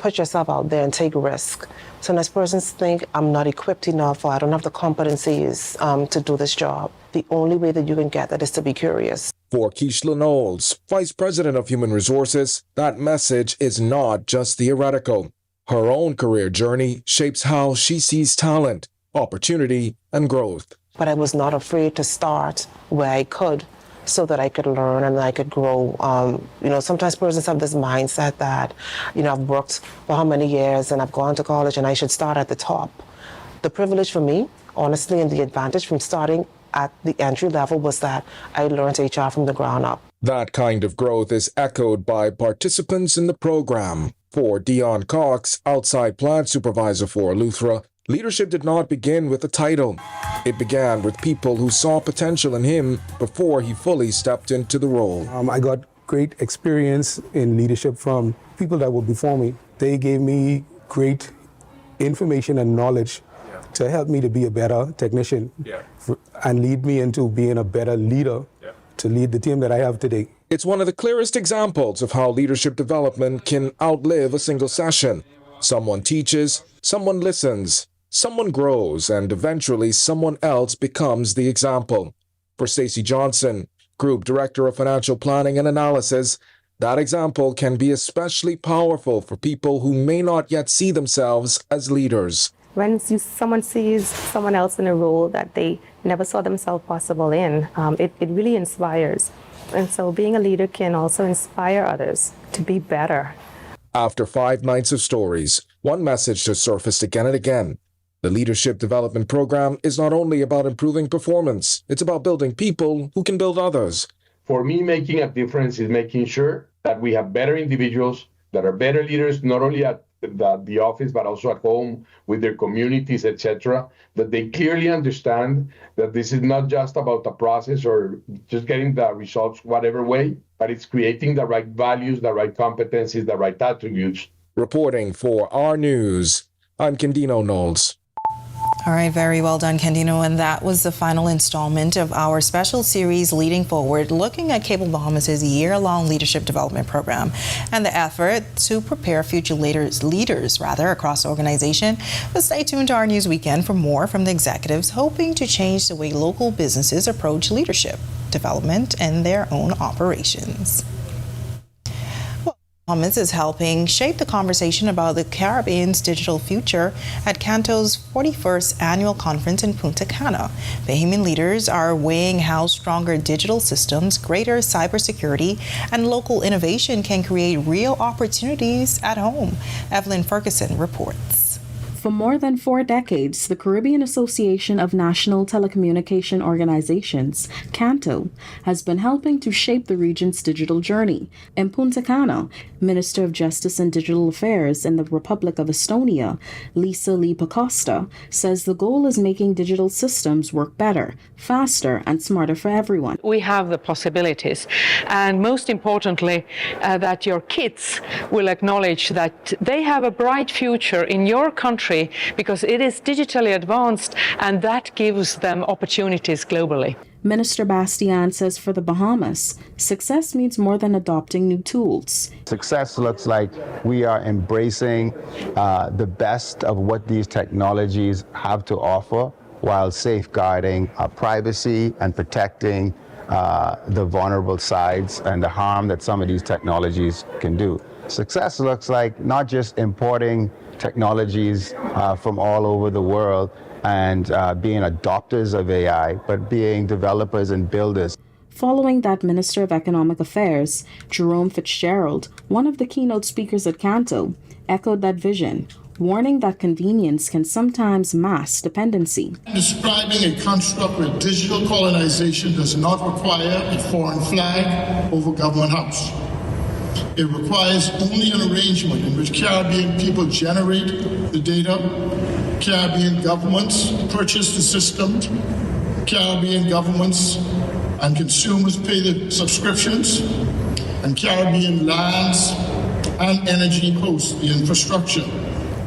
put yourself out there and take risks. Sometimes persons think I'm not equipped enough or I don't have the competencies to do this job. The only way that you can get that is to be curious. For Keishla Knowles, Vice President of Human Resources, that message is not just theoretical. Her own career journey shapes how she sees talent, opportunity, and growth. But I was not afraid to start where I could so that I could learn and I could grow. Sometimes persons have this mindset that, I've worked for how many years and I've gone to college and I should start at the top. The privilege for me, honestly, and the advantage from starting at the entry level was that I learned HR from the ground up. That kind of growth is echoed by participants in the program. For Dion Cox, outside plant supervisor for Eleuthera, leadership did not begin with a title. It began with people who saw potential in him before he fully stepped into the role. I got great experience in leadership from people that were before me. They gave me great information and knowledge to help me to be a better technician and lead me into being a better leader to lead the team that I have today. It's one of the clearest examples of how leadership development can outlive a single session. Someone teaches, someone listens, someone grows, and eventually someone else becomes the example. For Stacey Johnson, Group Director of Financial Planning and Analysis, that example can be especially powerful for people who may not yet see themselves as leaders. When someone sees someone else in a role that they never saw themselves possible in, it really inspires. And so being a leader can also inspire others to be better. After 5 nights of stories, one message has surfaced again and again. The Leadership Development Program is not only about improving performance, it's about building people who can build others. For me, making a difference is making sure that we have better individuals that are better leaders, not only at the office, but also at home, with their communities, etc., that they clearly understand that this is not just about a process or just getting the results whatever way, but it's creating the right values, the right competencies, the right attributes. Reporting for our news, I'm Candino Knowles. All right, very well done, Candino. And that was the final installment of our special series, Leading Forward, looking at Cable Bahamas' year-long leadership development program and the effort to prepare future leaders across the organization. But stay tuned to our News Weekend for more from the executives hoping to change the way local businesses approach leadership development in their own operations. Bahamas is helping shape the conversation about the Caribbean's digital future at Canto's 41st annual conference in Punta Cana. Bahamian leaders are weighing how stronger digital systems, greater cybersecurity, and local innovation can create real opportunities at home. Evelyn Ferguson reports. For more than 4 decades, the Caribbean Association of National Telecommunication Organizations, CANTO, has been helping to shape the region's digital journey. In Punta Cana, Minister of Justice and Digital Affairs in the Republic of Estonia, Lisa Lipacosta, says the goal is making digital systems work better, faster, and smarter for everyone. We have the possibilities, and most importantly, that your kids will acknowledge that they have a bright future in your country because it is digitally advanced, and that gives them opportunities globally. Minister Bastian says for the Bahamas, success means more than adopting new tools. Success looks like we are embracing the best of what these technologies have to offer while safeguarding our privacy and protecting the vulnerable sides and the harm that some of these technologies can do. Success looks like not just importing technologies from all over the world and being adopters of AI, but being developers and builders. Following that, Minister of Economic Affairs, Jerome Fitzgerald, one of the keynote speakers at Canto, echoed that vision, warning that convenience can sometimes mask dependency. Describing a construct where digital colonization does not require a foreign flag over Government House. It requires only an arrangement in which Caribbean people generate the data, Caribbean governments purchase the system, Caribbean governments and consumers pay the subscriptions, and Caribbean lands and energy host the infrastructure.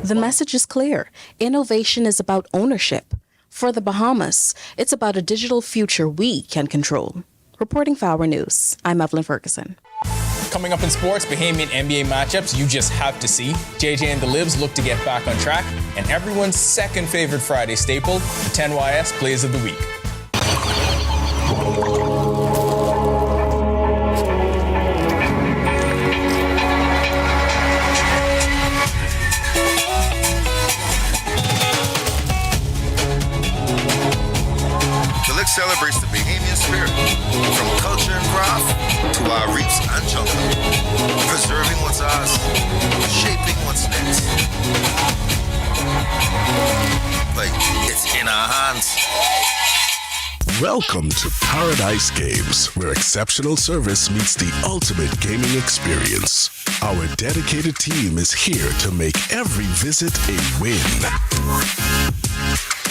The message is clear. Innovation is about ownership. For the Bahamas, it's about a digital future we can control. Reporting for Our News, I'm Evelyn Ferguson. Coming up in sports, Bahamian NBA matchups you just have to see. JJ and the Libs look to get back on track. And everyone's second favorite Friday staple, the 10YS Plays of the Week. The Lick celebrates the Bahamian spirit, from culture and craft to our reefs and jungle, preserving what's ours, shaping what's next. Like, it's in our hands. Welcome to Paradise Games, where exceptional service meets the ultimate gaming experience. Our dedicated team is here to make every visit a win.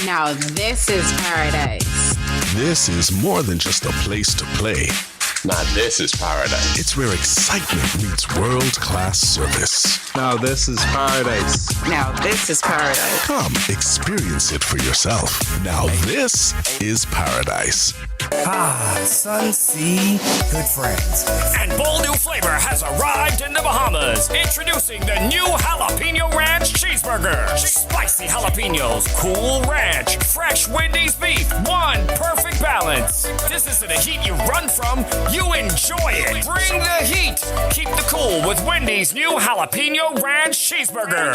Now this is paradise. This is more than just a place to play. Now this is paradise. It's where excitement meets world-class service. Now this is paradise. Now this is paradise. Come experience it for yourself. Now this is paradise. Sun, sea, good friends. And bold new flavor has arrived in the Bahamas. Introducing the new Jalapeno Ranch Cheeseburger. Spicy jalapenos, cool ranch, fresh Wendy's beef, one perfect balance. This isn't a heat you run from, you enjoy it. Bring the heat. Keep the cool with Wendy's new Jalapeno Ranch Cheeseburger.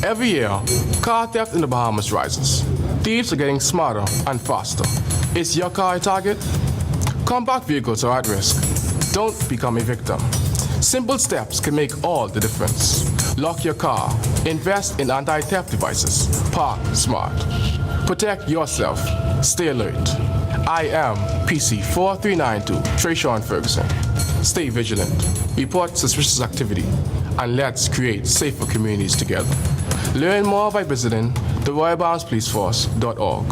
Every year, car theft in the Bahamas rises. Thieves are getting smarter and faster. Is your car a target? Compact vehicles are at risk. Don't become a victim. Simple steps can make all the difference. Lock your car. Invest in anti-theft devices. Park smart. Protect yourself. Stay alert. I am PC 4392, Trayshawn Ferguson. Stay vigilant. Report suspicious activity. And let's create safer communities together. Learn more by visiting theroyalbahamaspoliceforce.org.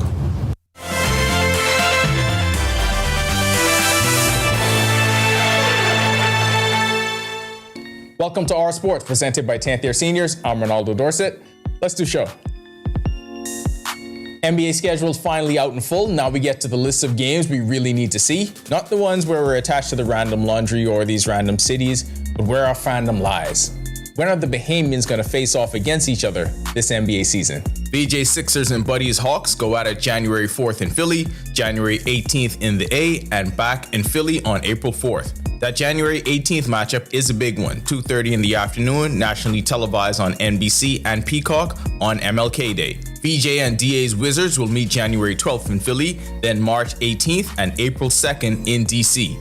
Welcome to Our Sports, presented by 10th Year Seniors. I'm Ronaldo Dorset. Let's do show. NBA schedule is finally out in full. Now we get to the list of games we really need to see. Not the ones where we're attached to the random laundry or these random cities, but where our fandom lies. When are the Bahamians going to face off against each other this NBA season? VJ Sixers and Buddies Hawks go at it January 4th in Philly, January 18th in the A, and back in Philly on April 4th. That January 18th matchup is a big one, 2:30 in the afternoon, nationally televised on NBC and Peacock on MLK Day. VJ and DA's Wizards will meet January 12th in Philly, then March 18th and April 2nd in DC.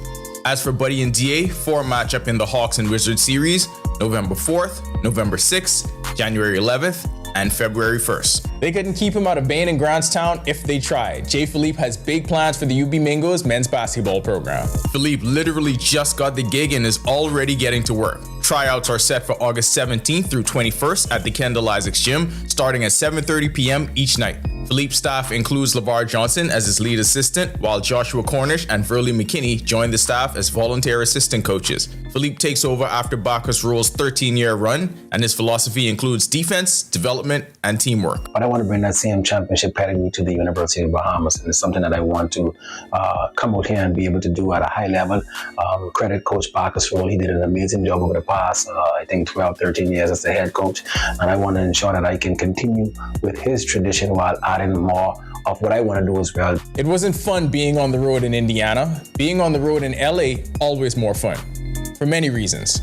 As for Buddy and DA, 4 matchup in the Hawks and Wizards series, November 4th, November 6th, January 11th, and February 1st. They couldn't keep him out of Bain and Grantstown if they tried. Jay Philippe has big plans for the UB Mingos men's basketball program. Philippe literally just got the gig and is already getting to work. Tryouts are set for August 17th through 21st at the Kendall Isaacs Gym, starting at 7:30 p.m. each night. Philippe's staff includes LeVar Johnson as his lead assistant, while Joshua Cornish and Verley McKinney join the staff as volunteer assistant coaches. Philippe takes over after Bacchus Roll's 13-year run, and his philosophy includes defense, development, and teamwork. But I want to bring that same championship pedigree to the University of Bahamas, and it's something that I want to come out here and be able to do at a high level. Credit Coach Bacchus Roll. He did an amazing job over the past, 12, 13 years as the head coach, and I want to ensure that I can continue with his tradition while adding more of what I want to do as well. It wasn't fun being on the road in Indiana. Being on the road in LA, always more fun. For many reasons.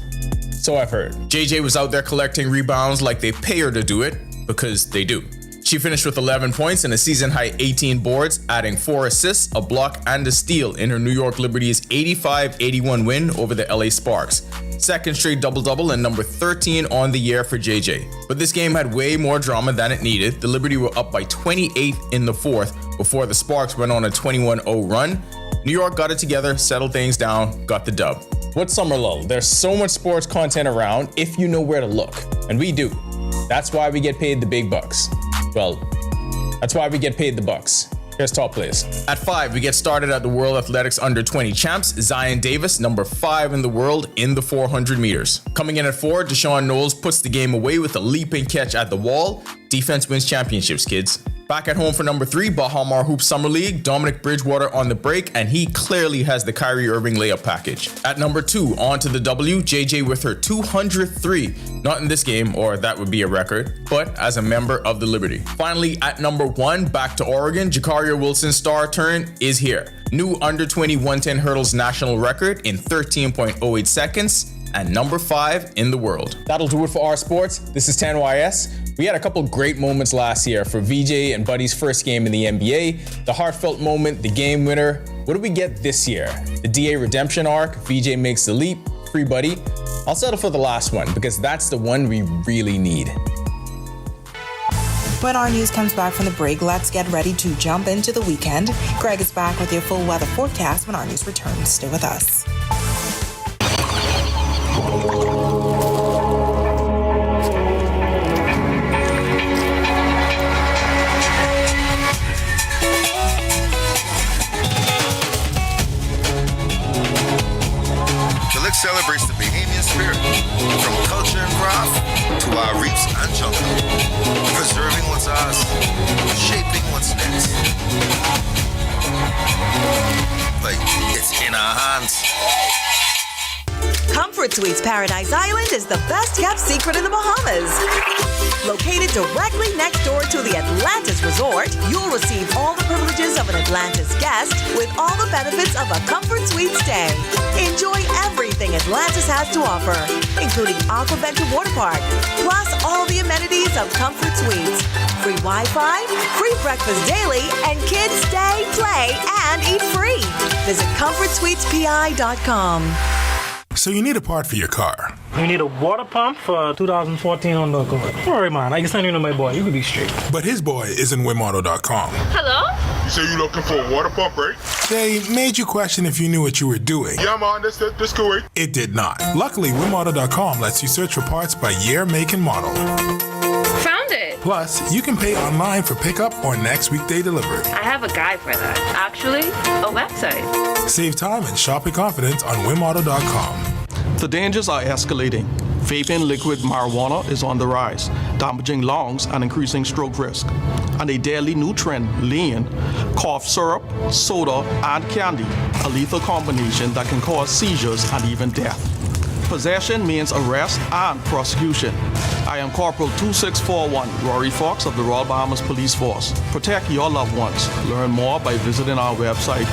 So I've heard. JJ was out there collecting rebounds like they pay her to do it, because they do. She finished with 11 points and a season-high 18 boards, adding 4 assists, a block, and a steal in her New York Liberty's 85-81 win over the LA Sparks. Second straight double-double and number 13 on the year for JJ. But this game had way more drama than it needed. The Liberty were up by 28 in the fourth before the Sparks went on a 21-0 run. New York got it together, settled things down, got the dub. What's summer lull? There's so much sports content around if you know where to look. And we do. That's why we get paid the big bucks. Well, that's why we get paid the bucks. Here's top plays. At 5, we get started at the World Athletics Under-20 champs, Zion Davis, number 5 in the world in the 400 meters. Coming in at 4, Deshaun Knowles puts the game away with a leaping catch at the wall. Defense wins championships, kids. Back at home for number 3, Bahama Hoop Summer League, Dominic Bridgewater on the break, and he clearly has the Kyrie Irving layup package. At number 2, on to the W, JJ with her 203, not in this game, or that would be a record, but as a member of the Liberty. Finally, at number 1, back to Oregon, Jakaria Wilson's star turn is here. New under-20 110 hurdles national record in 13.08 seconds, and number 5 in the world. That'll do it for our sports. This is 10YS. We had a couple great moments last year for VJ and Buddy's first game in the NBA, the heartfelt moment, the game winner. What do we get this year? The DA redemption arc, VJ makes the leap, free Buddy. I'll settle for the last one because that's the one we really need. When our news comes back from the break, let's get ready to jump into the weekend. Greg is back with your full weather forecast when our news returns. Stay with us. Celebrates the Bahamian spirit, from culture and craft to our reefs and jungle, preserving what's ours, shaping what's next. Like, it's in our hands. Comfort Suites Paradise Island is the best-kept secret in the Bahamas. Located directly next door to the Atlantis Resort, you'll receive all the privileges of an Atlantis guest with all the benefits of a Comfort Suite stay. Enjoy everything Atlantis has to offer, including Aquaventure Water Park, plus all the amenities of Comfort Suites. Free Wi-Fi, free breakfast daily, and kids stay, play, and eat free. Visit ComfortSuitesPI.com. So you need a part for your car. You need a water pump for 2014 Honda Accord. Don't worry, man. I can send you to my boy. You can be straight. But his boy is in WimAuto.com. Hello? You say you looking for a water pump, right? They made you question if you knew what you were doing. Yeah, man. That's correct. It did not. Luckily, WimAuto.com lets you search for parts by year, make, and model. Found it. Plus, you can pay online for pickup or next weekday delivery. I have a guide for that. Actually, a website. Save time and shop with confidence on WimAuto.com. The dangers are escalating. Vaping liquid marijuana is on the rise, damaging lungs and increasing stroke risk. And a deadly new trend, lean, cough syrup, soda, and candy, a lethal combination that can cause seizures and even death. Possession means arrest and prosecution. I am Corporal 2641 Rory Fox of the Royal Bahamas Police Force. Protect your loved ones. Learn more by visiting our website.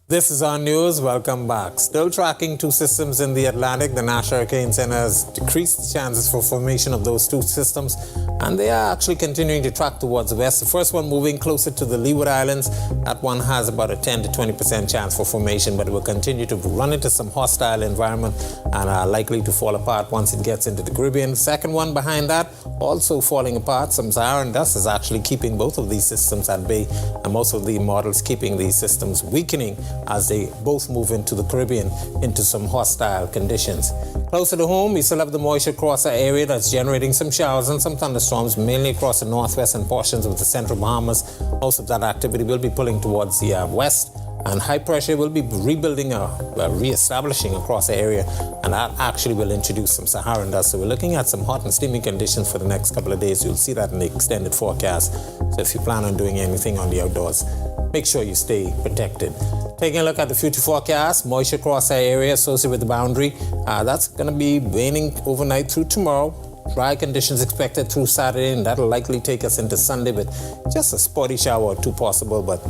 This is our news. Welcome back. Still tracking two systems in the Atlantic. The National Hurricane Center has decreased the chances for formation of those two systems, and they are actually continuing to track towards the west. The first one moving closer to the Leeward Islands. That one has about a 10 to 20% chance for formation, but it will continue to run into some hostile environment and are likely to fall apart once it gets into the Caribbean. The second one behind that, also falling apart. Some Saharan dust is actually keeping both of these systems at bay, and most of the models keeping these systems weakening as they both move into the Caribbean into some hostile conditions. Closer to home, we still have the moisture crosser area that's generating some showers and some thunderstorms, mainly across the northwest and portions of the central Bahamas. Most of that activity will be pulling towards the west, and high pressure will be rebuilding or re-establishing across the area, and that actually will introduce some Saharan dust. So we're looking at some hot and steamy conditions for the next couple of days. You'll see that in the extended forecast. So if you plan on doing anything on the outdoors, make sure you stay protected. Taking a look at the future forecast, moisture across our area associated with the boundary. That's going to be waning overnight through tomorrow. Dry conditions expected through Saturday, and that'll likely take us into Sunday with just a spotty shower or two possible, but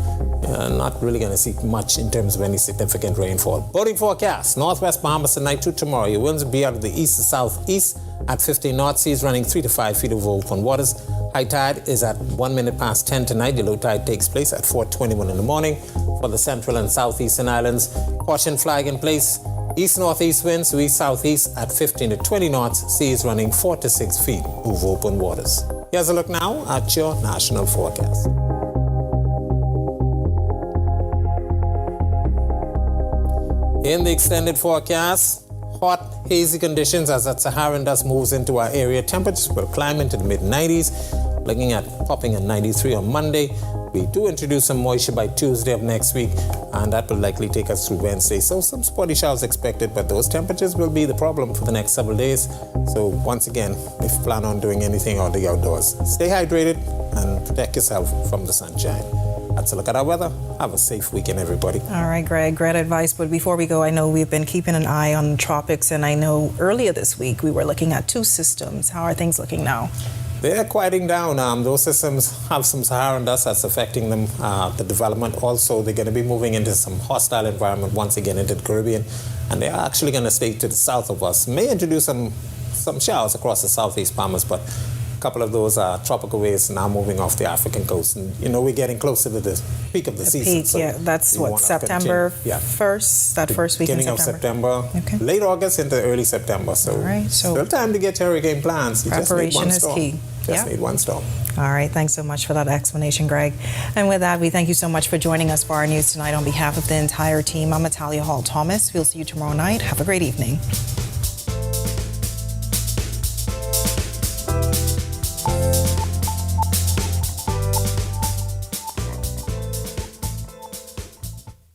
not really going to see much in terms of any significant rainfall. Boating forecast, northwest Bahamas tonight to tomorrow. Your winds will be out of the east to southeast at 15 knot, seas running 3 to 5 feet over open waters. High tide is at 1 minute past 10 tonight. The low tide takes place at 4:21 in the morning for the central and southeastern islands. Caution flag in place. East-northeast winds to east-southeast at 15 to 20 knots, seas running 4 to 6 feet over open waters. Here's a look now at your national forecast. In the extended forecast, hot, hazy conditions as that Saharan dust moves into our area. Temperatures will climb into the mid-90s, looking at popping at 93 on Monday. We do introduce some moisture by Tuesday of next week, and that will likely take us through Wednesday. So some spotty showers expected, but those temperatures will be the problem for the next several days. So once again, if you plan on doing anything on the outdoors, stay hydrated and protect yourself from the sunshine. That's a look at our weather. Have a safe weekend, everybody. All right, Greg, great advice. But before we go, I know we've been keeping an eye on the tropics, and I know earlier this week we were looking at two systems. How are things looking now? They're quieting down. Those systems have some Saharan dust that's affecting them, the development. Also, they're going to be moving into some hostile environment once again into the Caribbean, and they're actually going to stay to the south of us. May introduce some showers across the southeast Bahamas, but a couple of those tropical waves now moving off the African coast. And, we're getting closer to the peak of the season. Peak, so that's what, September 1st? That first week in September? Beginning of September, late August into early September. So, still time to get your hurricane plans. You preparation just need one is storm. key. Just need one storm. All right, thanks so much for that explanation, Greg. And with that, we thank you so much for joining us for our news tonight. On behalf of the entire team, I'm Natalia Hall-Thomas. We'll see you tomorrow night. Have a great evening.